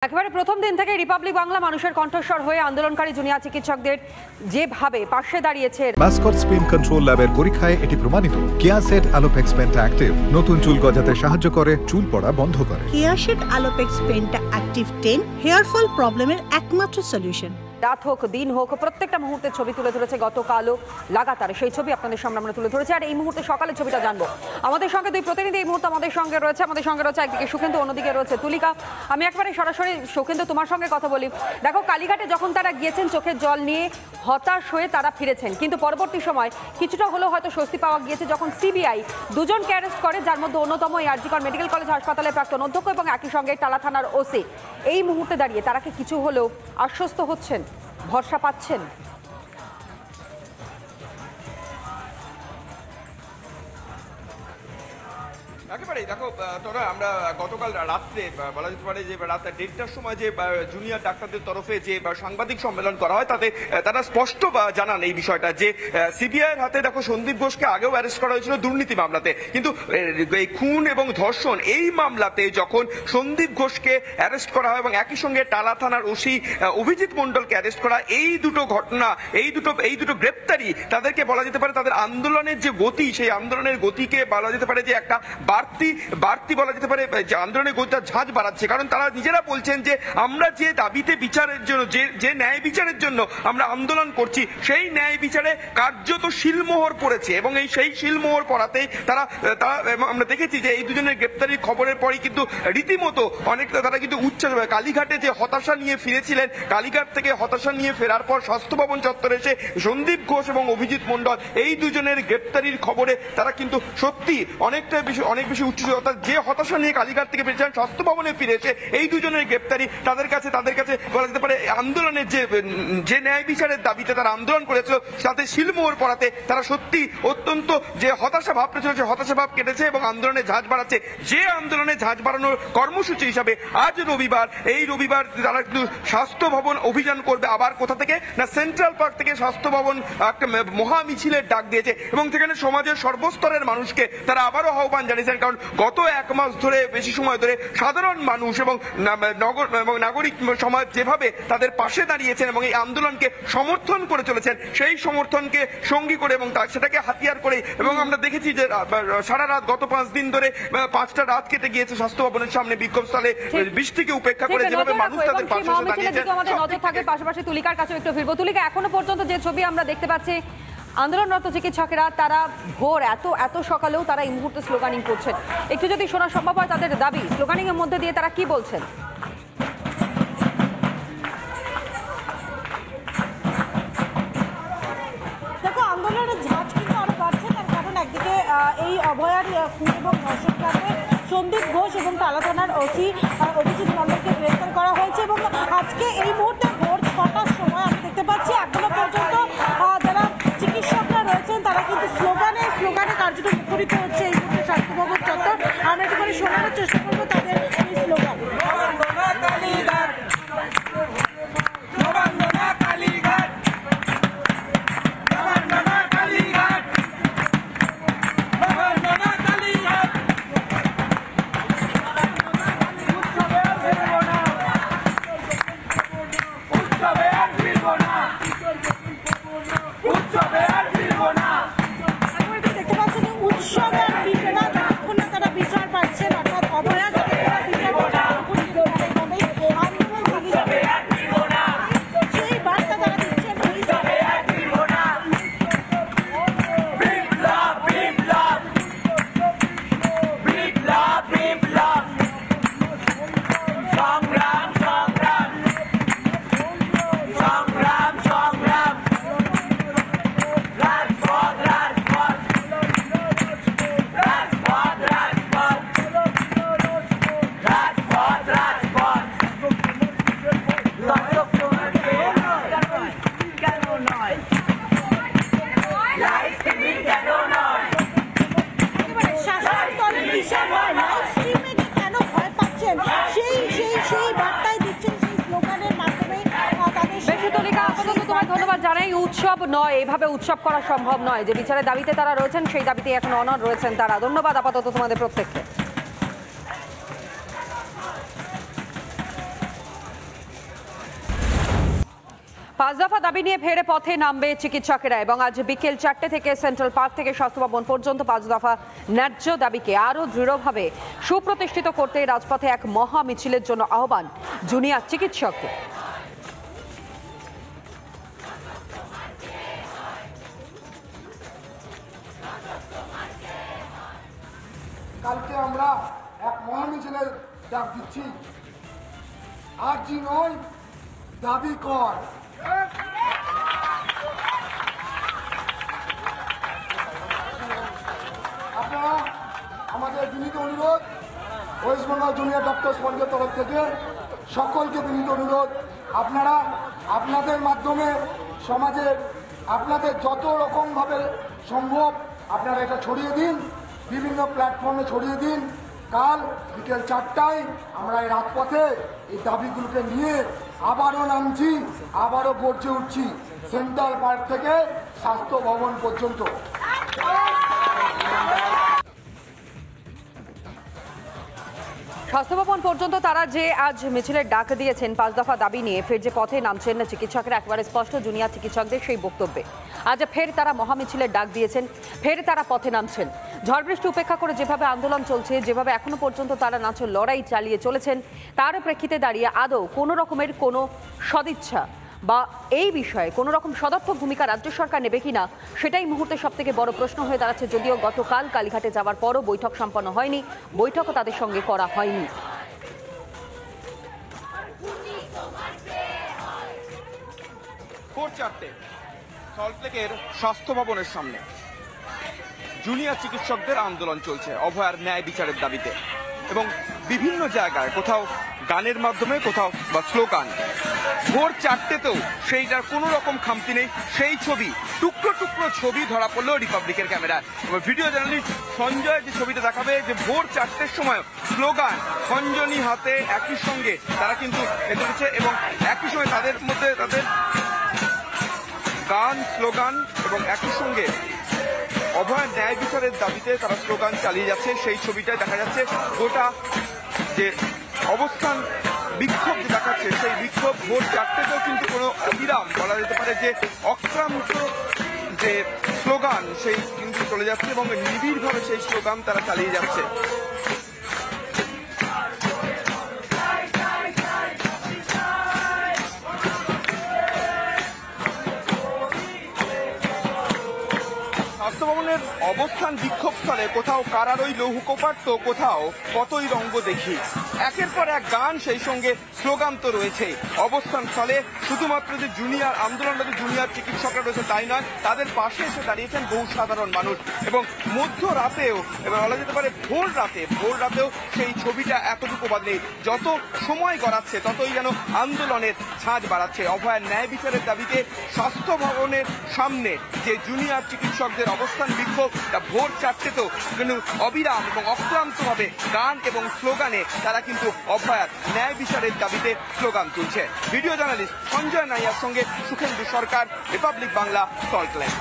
একেবারে প্রথম দিন থেকে রিপাবলিক বাংলা মানুষের কণ্ঠস্বর হয়ে আন্দোলনকারী জুনিয়র চিকিৎসকদের যেভাবে পাশে দাঁড়িয়েছে। মাসকট স্পিন কন্ট্রোল ল্যাবের পরীক্ষায় এটি প্রমাণিত। কেয়াসেট আলোপেক্স পেন্টা অ্যাক্টিভ নতুন চুল গজাতে সাহায্য করে, চুল পড়া বন্ধ করে। Keyaseth Alopex penta active 10 hair fall প্রবলেমের একমাত্র সলিউশন। রাত হোক দিন হোক প্রত্যেকটা মুহূর্তের ছবি তুলে ধরেছে গতকালও লাগাতার সেই ছবি আপনাদের সামনে আমরা তুলে ধরেছি। আর এই মুহূর্তে সকালের ছবিটা জানবো। আমাদের সঙ্গে দুই প্রতিনিধি এই মুহূর্তে আমাদের সঙ্গে রয়েছে একদিকে সুখেন্দু, অন্যদিকে রয়েছে তুলিকা। আমি একবারে সরাসরি সুখেন্দু তোমার সঙ্গে কথা বলি। দেখো, কালীঘাটে যখন তারা গিয়েছেন চোখের জল নিয়ে হতাশ হয়ে তারা ফিরেছেন, কিন্তু পরবর্তী সময় কিছুটা হলেও হয়তো স্বস্তি পাওয়া গিয়েছে যখন সিবিআই দুজনকে অ্যারেস্ট করে, যার মধ্যে অন্যতম এই আরজিকর মেডিকেল কলেজ হাসপাতালের প্রাক্তন অধ্যক্ষ এবং একই সঙ্গে টালা থানার ওসি। এই মুহূর্তে দাঁড়িয়ে তারা কি কিছু হলেও আশ্বস্ত হচ্ছেন, ভরসা পাচ্ছেন? একেবারেই দেখো, তোরা আমরা গতকাল রাত্রে বলা যেতে পারে যে রাত 1:30টার সময় যে জুনিয়র ডাক্তারদের তরফে যে সাংবাদিক সম্মেলন করা হয় তাতে তারা স্পষ্ট জানান এই বিষয়টা যে সিবিআইয়ের হাতে দেখো সন্দীপ ঘোষকে আগেও অ্যারেস্ট করা হয়েছিল দুর্নীতি মামলাতে, কিন্তু এই খুন এবং ধর্ষণ এই মামলাতে যখন সন্দীপ ঘোষকে অ্যারেস্ট করা হয় এবং একই সঙ্গে টালা থানার ওসি অভিজিৎ মণ্ডলকে অ্যারেস্ট করা, এই দুটো ঘটনা এই দুটো গ্রেপ্তারি তাদেরকে বলা যেতে পারে তাদের আন্দোলনের যে গতি, সেই আন্দোলনের গতিকে বলা যেতে পারে যে একটা বাড়তি বলা যেতে পারে যে আন্দোলনের গতিটা ঝাঁজ বাড়াচ্ছে। কারণ তারা নিজেরা বলছেন যে আমরা যে দাবিতে বিচারের জন্য যে ন্যায় বিচারের জন্য আমরা আন্দোলন করছি, সেই ন্যায় বিচারে কার্যত শিলমোহর পড়েছে এবং সেই শিলমোহর পড়াতেই তারা আমরা দেখেছি যে এই দুজনের গ্রেপ্তারির খবরের পরই কিন্তু রীতিমতো অনেকটা তারা কিন্তু উচ্ছ্বাস হয়। কালীঘাটে যে হতাশা নিয়ে ফিরেছিলেন, কালীঘাট থেকে হতাশা নিয়ে ফেরার পর স্বাস্থ্য ভবন চত্বরে এসে সন্দীপ ঘোষ এবং অভিজিৎ মণ্ডল এই দুজনের গ্রেপ্তারির খবরে তারা কিন্তু সত্যি অনেক বেশি উচ্ছ্বসিত। অর্থাৎ যে হতাশা নিয়ে কালীঘাট থেকে ফিরেছেন, স্বাস্থ্য ভবনে ফিরেছে, এই দুজনের গ্রেপ্তারি তাদের কাছে বলা যেতে পারে আন্দোলনের যে ন্যায় বিচারের দাবিতে তারা আন্দোলন করেছিল তাতে শিলমোহর পড়াতে তারা সত্যি অত্যন্ত যে হতাশা ভাব পেয়েছিল সে হতাশা ভাব কেটেছে এবং আন্দোলনে ঝাঁজ বাড়াচ্ছে। যে আন্দোলনে ঝাঁজ বাড়ানোর কর্মসূচি হিসাবে আজ রবিবার তারা কিন্তু স্বাস্থ্য ভবন অভিযান করবে। আবার কোথা থেকে না, সেন্ট্রাল পার্ক থেকে স্বাস্থ্য ভবন একটা মহা মিছিলের ডাক দিয়েছে এবং সেখানে সমাজের সর্বস্তরের মানুষকে তারা আবারও আহ্বান জানিয়েছেন। কারণ গত এক মাস ধরে বেশি সময় ধরে সাধারণ মানুষ এবং নাগরিক সমাজ যেভাবে তাদের পাশে দাঁড়িয়েছেন এবং এই আন্দোলনকে সমর্থন করে চলেছেন, সেই সমর্থনকে সঙ্গী করে এবং সেটাকে হাতিয়ার করে এবং আমরা দেখেছি যে সারা রাত গত 5 দিন ধরে 5টা রাত কেটে গিয়েছে স্বাস্থ্য ভবনের সামনে বিক্ষোভস্থলে বৃষ্টিকে উপেক্ষা করে যেভাবে মানুষ তাদের পাশে দাঁড়িয়েছে। আমাদের নজর থাকবে। পাশাপাশি তুলিকার কাছে একটু ফিরবো। তুলিকা, এখনো পর্যন্ত যে ছবি আমরা দেখতে পাচ্ছি, আন্দোলনরত চিকিৎসকেরা তারা ভোর এত সকালেও তারা এই মুহূর্তে স্লোগানিং করছেন। একটু যদি শোনা সম্ভব হয় তাদের দাবি, স্লোগানিং এর মধ্যে দিয়ে তারা কি বলছেন? দেখো, আন্দোলনের ঝাঁজ কিন্তু আরো বাড়ছে। তার কারণ একদিকে এই অভয়ার খুন এবং ধর্ষণ কাণ্ডে সন্দীপ ঘোষ এবং টালা থানার ওসি অভিজিৎ মণ্ডলকে গ্রেফতার করা হয়েছে এবং আজকে এই মুহূর্তে ভোর 6টার সময় আমি দেখতে পাচ্ছি এখনো পর্যন্ত যারা চিকিৎসকরা রয়েছেন তারা কিন্তু স্লোগানে কার্যত মুখরিত হচ্ছে এই মুহূর্তে স্বাস্থ্য ভবন চত্বর। আমরা একটু করে শোনানোর চেষ্টা করবো তাদের এই স্লোগান। উৎসব নয়, এভাবে উৎসব করা সম্ভব নয়। যে বিচারের দাবিতে তারা রয়েছেন সেই দাবিতে এখন অনড় রয়েছেন তারা। ধন্যবাদ আপাতত তোমাদের প্রত্যেককে। পাঁচ দফা দাবি নিয়ে ফেরে পথে নামবে চিকিৎসকেরা এবং আজ বিকেল 4টে থেকে সেন্ট্রাল পার্ক থেকে স্বাস্থ্য ভবন পর্যন্ত পাঁচ দফা ন্যায্য দাবিকে আরও দৃঢ়ভাবে সুপ্রতিষ্ঠিত করতে রাজপথে এক মহা মিছিলের জন্য আহ্বান জুনিয়র চিকিৎসকদের। কালকে আমরা এক মহা মিছিলের ডাক দিচ্ছি। আরজি নয়, দাবি কর। আপনারা আমাদের বিনীত অনুরোধ, ওয়েস্ট বেঙ্গল জুনিয়র ডক্টর ফ্রন্টের তরফ থেকে সকলকে বিনীত অনুরোধ, আপনারা আপনাদের মাধ্যমে সমাজের আপনাদের যত রকমভাবে সম্ভব আপনারা এটা ছড়িয়ে দিন, বিভিন্ন প্ল্যাটফর্মে ছড়িয়ে দিন। কাল বিকেল 4টায় আমরা এই রাজপথে এই দাবিগুলোকে নিয়ে আবারও নামছি, আবারও গর্জে উঠছি সেন্ট্রাল পার্ক থেকে স্বাস্থ্য ভবন পর্যন্ত। স্বাস্থ্য ভবন পর্যন্ত তারা যে আজ মিছিলের ডাক দিয়েছেন পাঁচ দফা দাবি নিয়ে, ফের যে পথে নামছেন না চিকিৎসকরা একেবারে স্পষ্ট জুনিয়র চিকিৎসকদের সেই বক্তব্যে। আজ ফের তারা মহামিছিলের ডাক দিয়েছেন, ফের তারা পথে নামছেন। ঝড় বৃষ্টি উপেক্ষা করে যেভাবে আন্দোলন চলছে, যেভাবে এখনো পর্যন্ত তারা নাচের লড়াই চালিয়ে চলেছেন, তার প্রেক্ষিতে দাঁড়িয়ে আদৌ কোনো রকমের কোনো সদিচ্ছা বা এই বিষয়ে কোনো রকম সদর্থক ভূমিকা রাজ্য সরকার নেবে কিনা, সেটাই মুহূর্তে সবথেকে বড় প্রশ্ন হয়ে দাঁড়াচ্ছে। যদিও গতকাল কালীঘাটে যাওয়ার পরও বৈঠক সম্পন্ন হয়নি, বৈঠকও তাদের সঙ্গে করা হয়নি। ভোর 4টে সল্টলেকের স্বাস্থ্য ভবনের সামনে জুনিয়র চিকিৎসকদের আন্দোলন চলছে অভয়ার ন্যায় বিচারের দাবিতে, এবং বিভিন্ন জায়গায় কোথাও গানের মাধ্যমে, কোথাও বা স্লোগান। ভোর 4টেতেও সেইটার কোনো রকম খামতি নেই। সেই ছবি, টুকরো টুকরো ছবি ধরা পড়লো রিপাবলিকের ক্যামেরায়। ভিডিও জার্নালিস্ট সঞ্জয় যে ছবিটা দেখাবে, যে ভোর 4টের সময় স্লোগান খঞ্জনি হাতে একই সঙ্গে তারা কিন্তু এসেছে, এবং একই সঙ্গে তাদের মধ্যে তাদের গান, স্লোগান এবং একই সঙ্গে অভয় ন্যায় বিচারের দাবিতে তারা স্লোগান চালিয়ে যাচ্ছে। সেই ছবিটাই দেখা যাচ্ছে। গোটা যে অবস্থান বিক্ষোভ যে দেখাচ্ছে, সেই বিক্ষোভ ভোর 4টেতেও কিন্তু কোনো অবিরাম বলা যেতে পারে যে অক্রান্ত যে স্লোগান, সেই কিন্তু চলে যাচ্ছে এবং নিবিড়ভাবে সেই স্লোগান তারা চালিয়ে যাচ্ছে। স্বাস্থ্য ভবনের অবস্থান বিক্ষোভস্থলে কোথাও কারারই লৌহকোপাট, তো কোথাও কতই রঙ্গ দেখি। একের পর এক গান, সেই সঙ্গে স্লোগান তো রয়েছে। অবস্থান স্থলে শুধুমাত্র যে জুনিয়র আন্দোলনরত জুনিয়র চিকিৎসকরা রয়েছে তাই নয়, তাদের পাশে এসে দাঁড়িয়েছেন বহু সাধারণ মানুষ। এবং মধ্যরাতেও, এবার বলা যেতে পারে ভোর রাতেও সেই ছবিটা এতটুকু বাদলে যত সময় গড়াচ্ছে ততই যেন আন্দোলনের ঝাঁজ বাড়াচ্ছে। অভয়ার ন্যায় বিচারের দাবিতে স্বাস্থ্য ভবনের সামনে যে জুনিয়র চিকিৎসকদের অবস্থান বিক্ষোভ, তা ভোর 4টেতেও কিন্তু অবিরাম এবং অক্লান্তভাবে গান এবং স্লোগানে তারা কিন্তু অভয়ার ন্যায় বিচারের দাবিতে স্লোগান তুলছে। ভিডিও জার্নালিস্ট সঞ্জয় নাইয়ার সঙ্গে সুখেন্দু সরকার, রিপাবলিক বাংলা, সল্টলেক।